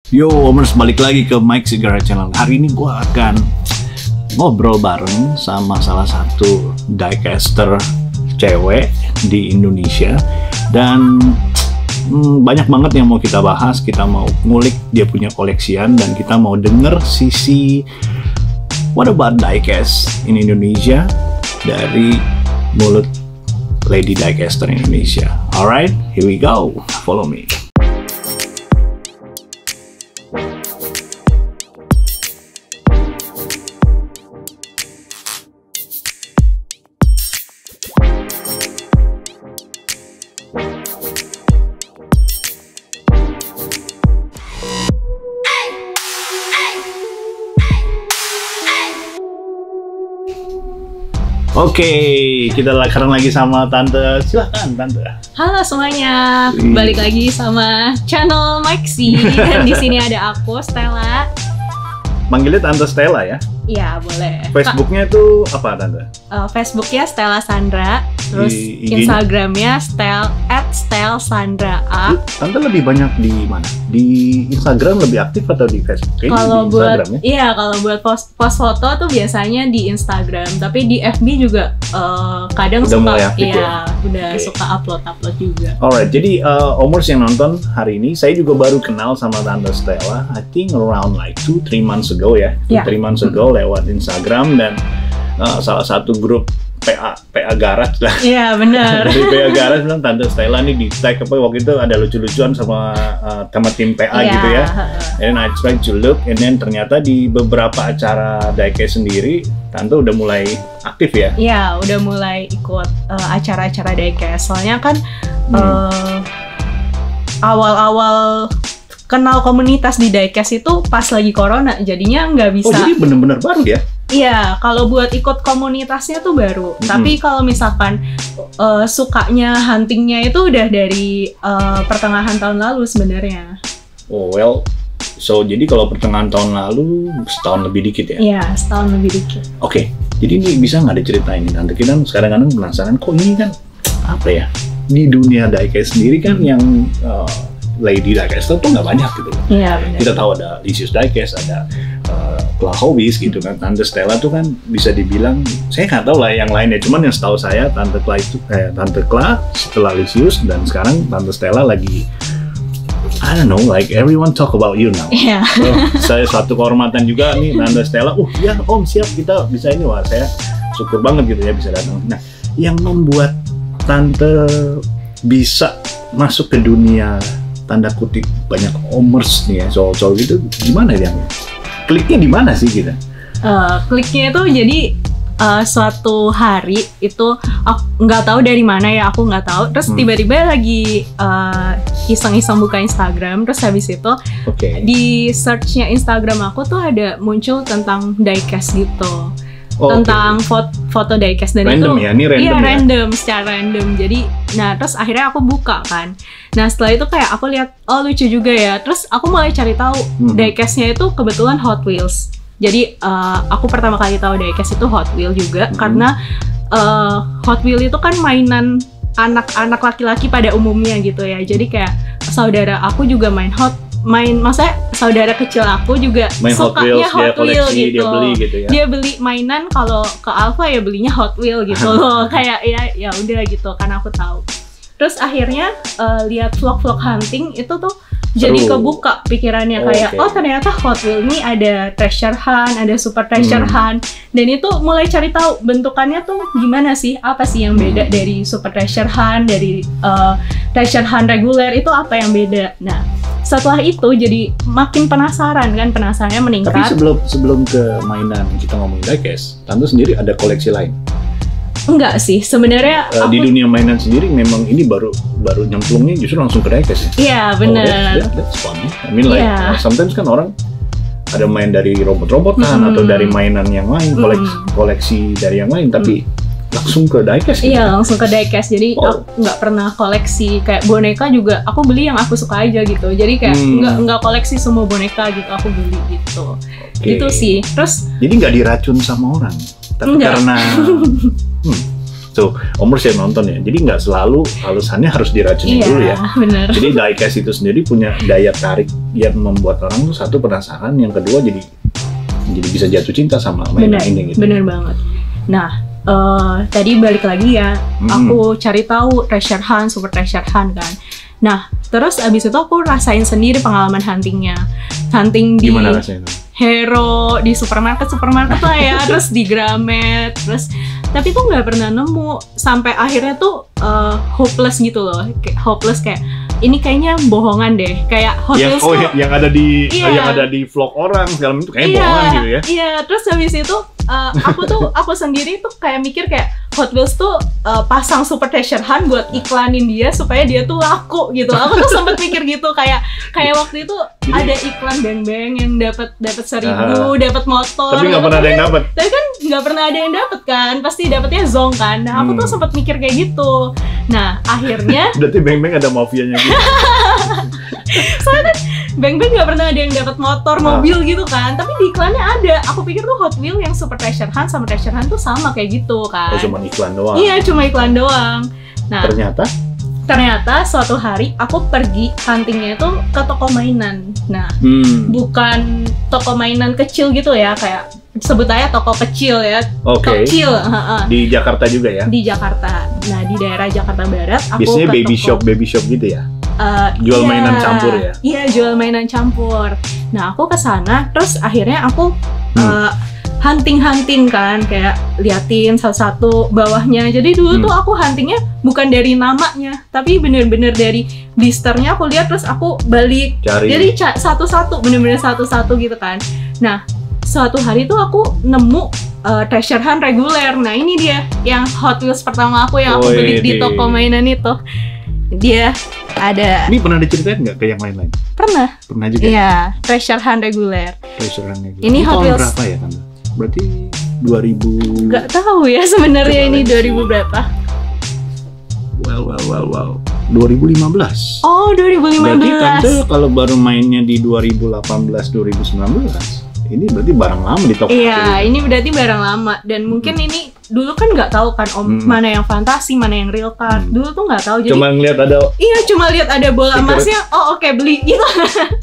Yo, Omers, balik lagi ke Mike Sigara Channel. Hari ini gue akan ngobrol bareng sama salah satu diecaster cewek di Indonesia. Dan banyak banget yang mau kita bahas. Kita mau ngulik dia punya koleksian dan kita mau denger sisi what about diecast in Indonesia dari mulut Lady Diecaster Indonesia. Alright, here we go. Follow me. Oke, kita sekarang lagi sama Tante. Silakan Tante. Halo semuanya, balik lagi sama channel Maxi. Dan di sini ada aku, Stella. Manggilnya Tante Stella ya? Iya, boleh. Facebooknya itu apa Tante? Facebooknya Stella Sandra. Terus Instagramnya @stel_sandra A. Tante lebih banyak di mana? Di Instagram lebih aktif atau di Facebook? Kalau buat kalau buat post foto tuh biasanya di Instagram, tapi di FB juga kadang udah suka mulai aktif, suka upload juga. Alright, jadi Omers yang nonton hari ini, saya juga baru kenal sama Tante Stella. I think around like 2-3 months ago ya. 2-3 months ago lewat Instagram dan salah satu grup PA Garage lah. Iya benar. Dari PA Garage bilang Tante Stella nih di tag apa waktu itu ada lucu-lucuan sama tim PA gitu ya. And then I try to look, and then ternyata di beberapa acara diecast sendiri Tante udah mulai aktif ya? Iya, udah mulai ikut acara-acara diecast. Soalnya kan awal-awal kenal komunitas di diecast itu pas lagi corona, jadinya nggak bisa. Oh, jadi bener-bener baru ya? Iya, kalau buat ikut komunitasnya tuh baru. Tapi kalau misalkan sukanya huntingnya itu udah dari pertengahan tahun lalu sebenarnya. Oh well, so jadi kalau pertengahan tahun lalu setahun lebih dikit ya? Iya, setahun lebih dikit. Oke, jadi ini bisa nggak diceritain nih Tante? Kita kadang-kadang penasaran kok ini kan apa ya? Di dunia diecast sendiri kan yang Lady Diecaster tuh nggak banyak gitu loh. Iya benar. Kita tahu ada Licious Diecast, ada Kla Hobbies gitu kan. Tante Stella tuh kan bisa dibilang, saya nggak tahu lah yang lainnya, cuman yang setahu saya Tante Kla setelah Licious dan sekarang Tante Stella lagi I don't know, like everyone talk about you now. Iya. Saya satu kehormatan juga nih Tante Stella. Ya Om, siap kita bisa ini. Wah, saya syukur banget gitu ya bisa datang. Nah, yang membuat Tante bisa masuk ke dunia tanda kutip banyak Omers nih ya, soal gitu gimana ya? Kliknya di mana sih kita? Kliknya itu jadi suatu hari itu aku nggak tahu dari mana ya, aku nggak tahu. Terus tiba-tiba lagi iseng-iseng buka Instagram, terus habis itu di search-nya Instagram aku tuh ada muncul tentang diecast gitu. Tentang foto diecast dan random itu ya? Ini random iya, ya? random, secara random. Jadi, nah terus akhirnya aku buka kan. Nah setelah itu kayak aku lihat, oh lucu juga ya. Terus aku mulai cari tahu diecastnya itu kebetulan Hot Wheels. Jadi aku pertama kali tahu diecast itu Hot Wheels juga karena Hot Wheels itu kan mainan anak-anak laki-laki pada umumnya gitu ya. Jadi kayak saudara aku juga maksudnya saudara kecil aku juga sukanya Hot Wheels gitu. Dia beli gitu ya. Dia beli mainan, kalau ke Alfa ya belinya Hot Wheels gitu loh. Kayak ya udah gitu karena aku tahu. Terus akhirnya lihat vlog-vlog hunting itu tuh jadi kebuka pikirannya kayak oh ternyata Hot Wheels ini ada treasure hunt, ada super treasure hunt, dan itu mulai cari tahu bentukannya tuh gimana sih, apa sih yang beda dari super treasure hunt, dari treasure hunt reguler itu apa yang beda. Nah setelah itu jadi makin penasaran kan, penasarannya meningkat. Tapi sebelum ke mainan kita ngomongin diecast, Tante sendiri ada koleksi lain? Enggak sih, sebenarnya di dunia mainan sendiri memang ini baru nyemplungnya justru langsung ke diecast ya? Iya benar. That's fun. I mean like sometimes kan orang ada main dari robot-robotan atau dari mainan yang lain, koleksi dari yang lain, tapi langsung ke diecast gitu? Iya, langsung ke diecast. Jadi aku nggak pernah koleksi kayak boneka juga. Aku beli yang aku suka aja gitu. Jadi kayak nggak koleksi semua boneka gitu. Aku beli gitu. Gitu sih. Terus jadi nggak diracun sama orang, tapi karena So, Omers yang nonton ya. Jadi nggak selalu alasannya harus diracunin dulu ya. Bener. Jadi diecast itu sendiri punya daya tarik yang membuat orang tuh satu penasaran, yang kedua jadi bisa jatuh cinta sama mainan ini gitu. Bener banget. Nah, tadi balik lagi ya, aku cari tahu treasure hunt, super treasure hunt kan. Nah, terus abis itu aku rasain sendiri pengalaman huntingnya. Hunting di Gimana rasanya? Hero, di supermarket lah ya, terus di Gramet, terus tapi tuh nggak pernah nemu, sampai akhirnya tuh hopeless gitu loh, hopeless kayak ini kayaknya bohongan deh, kayak Hot Wheels tuh yang ada di vlog orang segala macam itu kayaknya bohongan gitu ya. Iya, terus habis itu aku sendiri tuh kayak mikir kayak Hot Wheels tuh pasang super treasure hunt buat iklanin dia supaya dia tuh laku gitu. Aku tuh sempet mikir gitu, kayak waktu itu ada iklan beng-beng yang dapat 1.000, dapat motor. Tapi nggak pernah ada yang dapat. Tapi kan nggak pernah ada yang dapat kan, pasti dapetnya zong kan. Nah, aku tuh sempet mikir kayak gitu. Nah, akhirnya berarti beng-beng ada mafianya gitu. Soalnya kan beng-beng nggak pernah ada yang dapat motor, mobil gitu kan. Tapi di iklannya ada. Aku pikir tuh Hot Wheels yang super treasure hunt sama treasure hunt tuh sama kayak gitu kan. Oh, cuma iklan doang. Iya, cuma iklan doang. Nah, ternyata suatu hari aku pergi huntingnya itu ke toko mainan. Nah, bukan toko mainan kecil gitu ya, kayak sebut aja toko kecil ya. Oke. Kecil. Di Jakarta juga ya? Di Jakarta. Nah, di daerah Jakarta Barat. Aku biasanya ke baby shop gitu ya? Jual mainan campur ya? Iya, jual mainan campur. Nah, aku ke sana, terus akhirnya aku hunting kan, kayak liatin satu-satu bawahnya. Jadi dulu tuh aku huntingnya bukan dari namanya, tapi bener-bener dari blisternya aku lihat, terus aku balik. Jadi satu-satu, bener-bener satu-satu gitu kan. Nah, suatu hari tuh aku nemu treasure hunt reguler. Nah, ini dia yang Hot Wheels pertama aku yang aku beli di toko mainan itu. Dia ada. Ini pernah diceritain nggak ke yang lain-lain? Pernah juga. Iya, treasure hunt reguler. Ini Hot Wheels berapa ya, Tante? Berarti 2000. Nggak tahu ya sebenarnya ini 2000 berapa? Wow. 2015. Oh, 2015. Berarti Tante kalau baru mainnya di 2018, 2019. Ini berarti barang lama di toko. Iya, ini berarti barang lama. Dan mungkin ini dulu kan nggak tahu kan mana yang fantasi, mana yang real card. Dulu tuh nggak tahu. Jadi cuma ngeliat ada. Iya, cuma lihat ada bola emasnya. Oh, oke, beli gitu.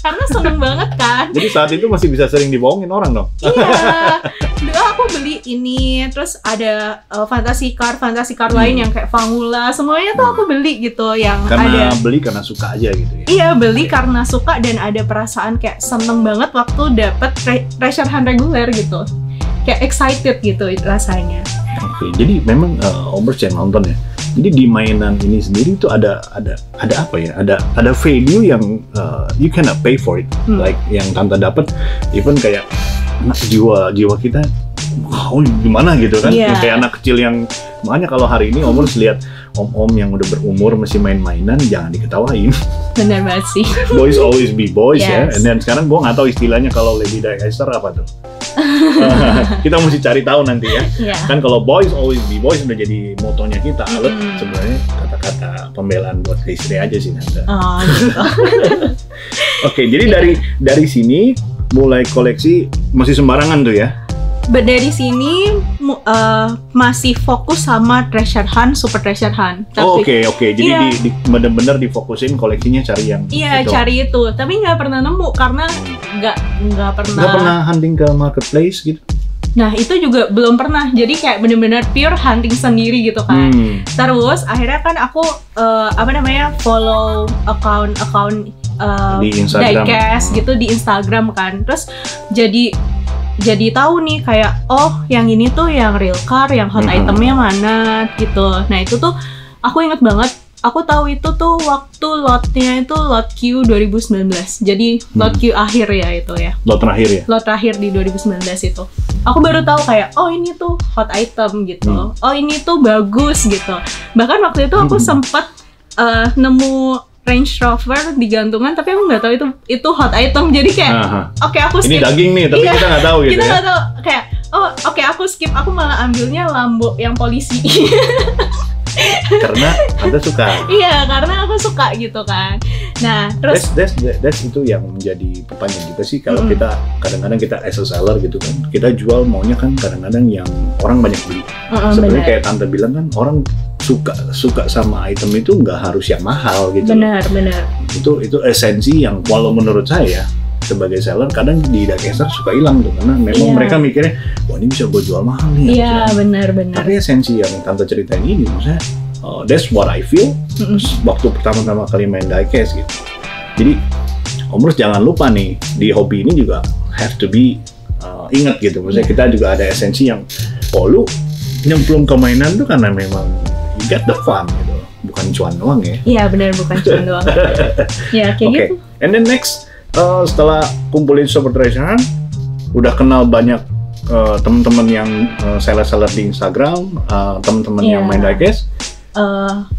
Karena seneng banget kan. Jadi saat itu masih bisa sering dibohongin orang dong. Iya. Dulu aku beli ini, terus ada fantasi card lain yang kayak Fangula, semuanya tuh aku beli gitu, yang karena beli karena suka aja gitu ya. Iya, beli karena suka dan ada perasaan kayak seneng banget waktu dapet treasure hunt reguler gitu. Kayak excited gitu rasanya. Oke, jadi memang Omers yang nonton ya. Jadi di mainan ini sendiri tuh ada apa ya? Ada value yang you cannot pay for it. Like yang Tante dapat, even kayak jiwa kita gimana gitu kan? Yeah. Kayak anak kecil yang, makanya kalau hari ini Omers lihat om-om yang udah berumur masih main mainan, jangan diketawain. Bener banget sih. Boys always be boys. Yes. Ya. Dan sekarang gua nggak tahu istilahnya kalau Lady Diecast apa tuh. Kita mesti cari tahu nanti ya. Yeah. Kan kalau boys always be boys udah jadi motonya kita. Sebenarnya kata-kata pembelaan buat istri aja sih Nanda. Oh, gitu. Oke, jadi dari sini mulai koleksi masih sembarangan tuh ya. Dari sini masih fokus sama treasure hunt, super treasure hunt. Oke. Jadi bener-bener difokusin koleksinya cari yang itu. Cari itu. Tapi nggak pernah nemu karena nggak pernah. Nggak pernah hunting ke marketplace gitu. Nah, itu juga belum pernah. Jadi kayak bener-bener pure hunting sendiri gitu kan. Terus akhirnya kan aku follow account di Instagram. Diecast gitu di Instagram kan. Terus jadi tahu nih kayak yang ini tuh yang real car, yang hot itemnya mana gitu. Nah, itu tuh aku inget banget, aku tahu itu tuh waktu lotnya itu lot Q 2019. Jadi lot Q akhir ya itu ya. Lot terakhir ya? Lot terakhir di 2019 itu. Aku baru tahu kayak ini tuh hot item gitu. Ini tuh bagus gitu. Bahkan waktu itu aku sempat nemu Range Rover di gantungan, tapi aku nggak tahu itu hot item. Jadi kayak aku skip. Ini daging nih, tapi kita nggak tahu gitu. Kita nggak tahu kayak aku skip. Aku malah ambilnya Lambo yang polisi. Karena Anda suka. Iya, karena aku suka gitu kan. Nah, terus That's itu yang menjadi pertanyaan juga sih kalau kita kadang-kadang kita as a seller gitu kan, kita jual maunya kan kadang-kadang yang orang banyak beli. Sebenarnya kayak Tante bilang kan, orang suka sama item itu nggak harus yang mahal gitu. Benar. Itu esensi yang walau menurut saya sebagai seller kadang di Diecast suka hilang tuh, karena memang mereka mikirnya wah ini bisa gue jual mahal nih. Iya, benar. Tapi esensi yang Tante ceritain ini maksudnya that's what I feel waktu pertama-tama kali main Diecast gitu. Jadi Om Rus jangan lupa nih, di hobi ini juga have to be ingat gitu, maksudnya kita juga ada esensi yang lu nyemplung ke mainan tuh karena memang you get the fun gitu, bukan cuan doang ya. Iya benar, bukan cuan doang. Ya kayak gitu. And then next, setelah kumpulin Sobat Treasurean, udah kenal banyak teman-teman yang seller-seller di Instagram, teman-teman yang main Diecast.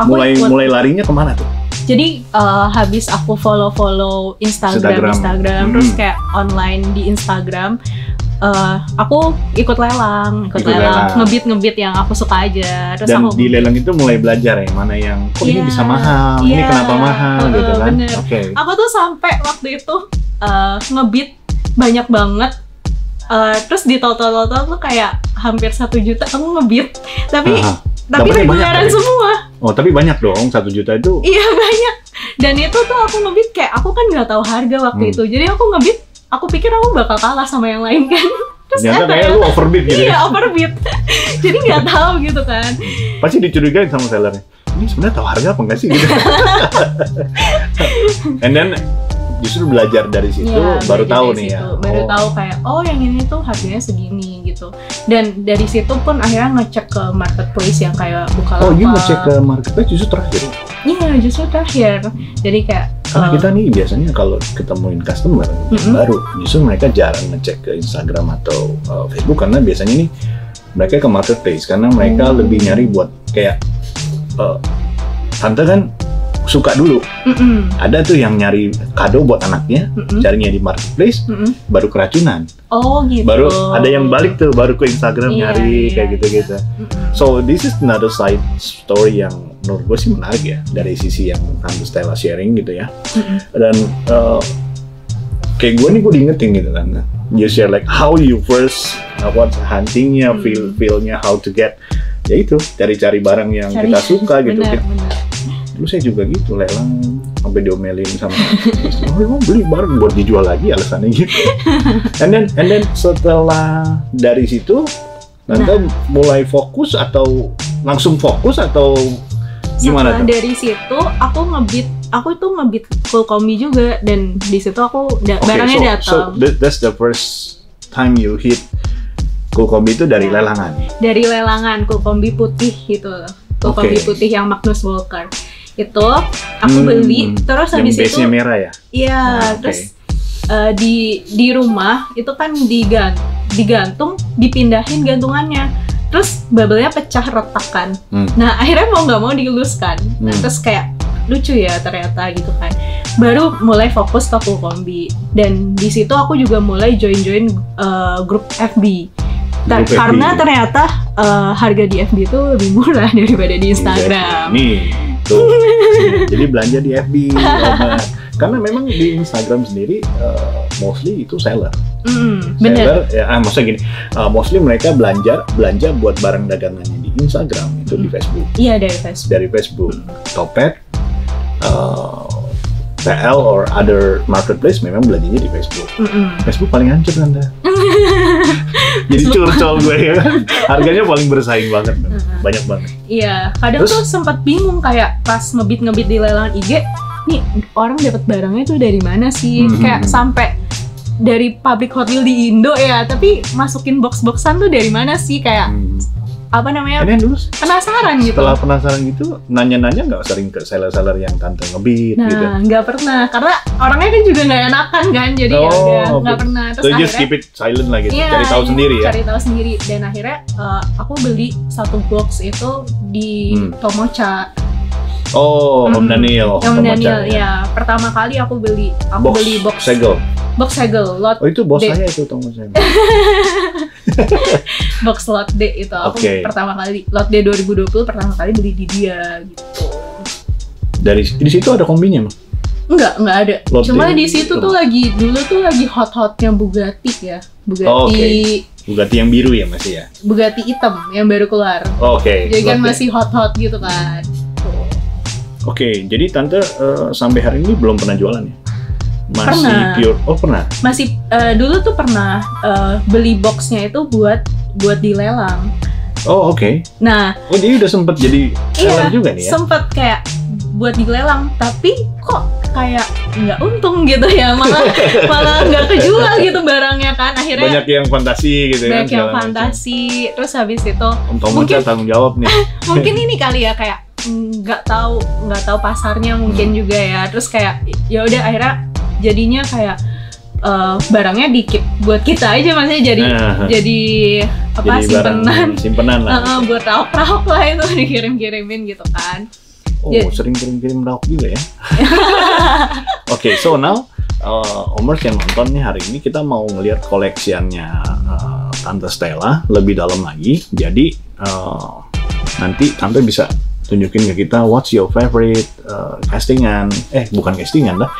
Mulai larinya kemana tuh? Jadi habis aku follow Instagram, terus kayak online di Instagram, aku ikut lelang, ngebit yang aku suka aja. Terus dan di lelang itu mulai belajar ya, mana yang kok ini bisa mahal, ini kenapa mahal gitu kan. Aku tuh sampai waktu itu ngebit banyak banget. Terus di total tuh kayak hampir 1 juta aku ngebit, tapi regularan semua. Oh tapi banyak dong, 1 juta itu. Iya banyak. Dan itu tuh aku ngebit kayak aku kan nggak tahu harga waktu itu, jadi aku ngebit, aku pikir aku bakal kalah sama yang lain kan. Terus ternyata kayak lu overbid gitu. Iya overbid. Jadi nggak tahu gitu kan. Pasti dicurigain sama sellernya, ini sebenarnya tahu harga apa nggak sih gitu. And then justru belajar dari situ, baru tahu nih ya. Baru tahu kayak oh yang ini tuh harganya segini gitu. Dan dari situ pun akhirnya ngecek ke marketplace yang kayak Bukalapak. Oh iya, ngecek ke marketplace justru terakhir. Iya justru terakhir. Jadi kayak karena kita nih biasanya kalau ketemuin customer baru, justru mereka jarang ngecek ke Instagram atau Facebook, karena biasanya nih mereka ke marketplace karena mereka lebih nyari buat kayak Tante kan suka dulu. Ada tuh yang nyari kado buat anaknya, carinya di marketplace, baru keracunan. Oh gitu. Baru ada yang balik tuh, baru ke Instagram nyari kayak gitu-gitu. So this is another side story yang menurut gue sih menarik ya, dari sisi yang Tante Stella sharing gitu ya. Dan kayak gue nih, gue diingetin gitu kan. You share like how you first huntingnya, feel-nya, how to get, ya itu cari-cari barang yang kita suka gitu. Dulu saya juga gitu, lelang sampai diomelin sama istri, oh beli barang buat dijual lagi alasannya gitu. And then setelah dari situ Tante mulai fokus atau langsung fokus atau gimana? Setelah dari situ aku itu ngebit full kombi juga, dan di situ aku barangnya datang. So that's the first time you hit full kombi itu dari lelangan? Dari lelangan full kombi putih itu, full kombi putih yang Magnus Walker. Itu aku beli, terus habis itu base-nya merah ya? Iya, terus di rumah itu kan digantung, dipindahin gantungannya, terus bubble-nya pecah retak kan. Nah akhirnya mau nggak mau diluskan. Nah terus kayak lucu ya ternyata gitu kan. Baru mulai fokus ke full kombi, dan di situ aku juga mulai join grup FB. Karena ternyata harga di FB itu lebih murah daripada di Instagram. Nih, tuh. Jadi belanja di FB. Karena memang di Instagram sendiri mostly itu seller. Seller, ya, maksudnya gini, mostly mereka belanja buat barang dagangannya di Instagram, itu di Facebook. Iya, dari Facebook. Dari Facebook. Topet, TL or other marketplace memang belanjanya di Facebook. Facebook paling hancur Anda. Jadi curcol gue ya, harganya paling bersaing banget, banyak banget. Iya, kadang tuh sempat bingung kayak pas ngebit di lelang IG, nih orang dapat barangnya tuh dari mana sih? Kayak sampai dari pabrik Hot Wheels di Indo ya, tapi masukin box-boxan tuh dari mana sih? Kayak apa namanya? Penasaran gitu. Setelah penasaran gitu, nanya-nanya nggak sering ke seller-seller yang Tante ngebit gitu? Nah, nggak pernah, karena orangnya kan juga nggak enakan kan, jadi ya udah nggak pernah. Terus akhirnya just keep it silent lah gitu, cari tahu sendiri ya? Cari tahu sendiri, dan akhirnya aku beli 1 box itu di Tomocha. Oh, Om Daniel. Om Daniel, ya. Pertama kali aku beli box segel. Box segel, lot. Oh itu bos saya itu, Tomocha. Box lot D itu aku pertama kali, lot D 2020 pertama kali beli di dia gitu. Di situ ada kombinya, Mas? Enggak ada. Cuma di situ tuh dulu tuh lagi hot-hotnya Bugatti ya. Bugatti yang biru ya masih ya? Bugatti hitam yang baru keluar. Jadi kan masih hot-hot gitu kan. Jadi Tante sampai hari ini belum pernah jualan ya? Masih pernah. Pure? Oh pernah? Masih, dulu tuh pernah beli boxnya itu buat dilelang. Nah. Jadi udah sempet jadi seller juga nih ya? Sempet kayak buat dilelang, tapi kok kayak nggak untung gitu ya, malah nggak kejual gitu barangnya kan. Akhirnya banyak yang fantasi gitu banyak yang fantasi. Terus habis itu mungkin tanggung jawab nih. Mungkin ini kali ya, kayak nggak tahu pasarnya mungkin juga ya. Terus kayak ya udah akhirnya jadinya kayak barangnya dikit buat kita aja, maksudnya jadi simpenan lah. Buat rauk-rauk lah itu dikirim-kirimin gitu kan. Sering kirim rauk juga ya. So now Omers yang nonton nih hari ini, kita mau ngelihat koleksiannya Tante Stella lebih dalam lagi. Jadi nanti Tante bisa tunjukin ke kita what's your favorite castingan, bukan castingan lah,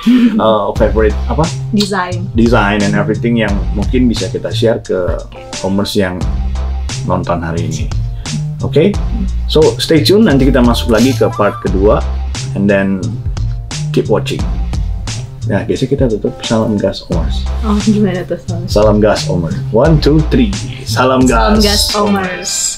favorite apa? Design and everything yang mungkin bisa kita share ke Omers yang nonton hari ini. So stay tune, nanti kita masuk lagi ke part kedua, and then keep watching. Nah, biasanya kita tutup salam gas Omers. Gimana tuh salam? Salam gas Omers. 1, 2, 3. Salam gas Omers.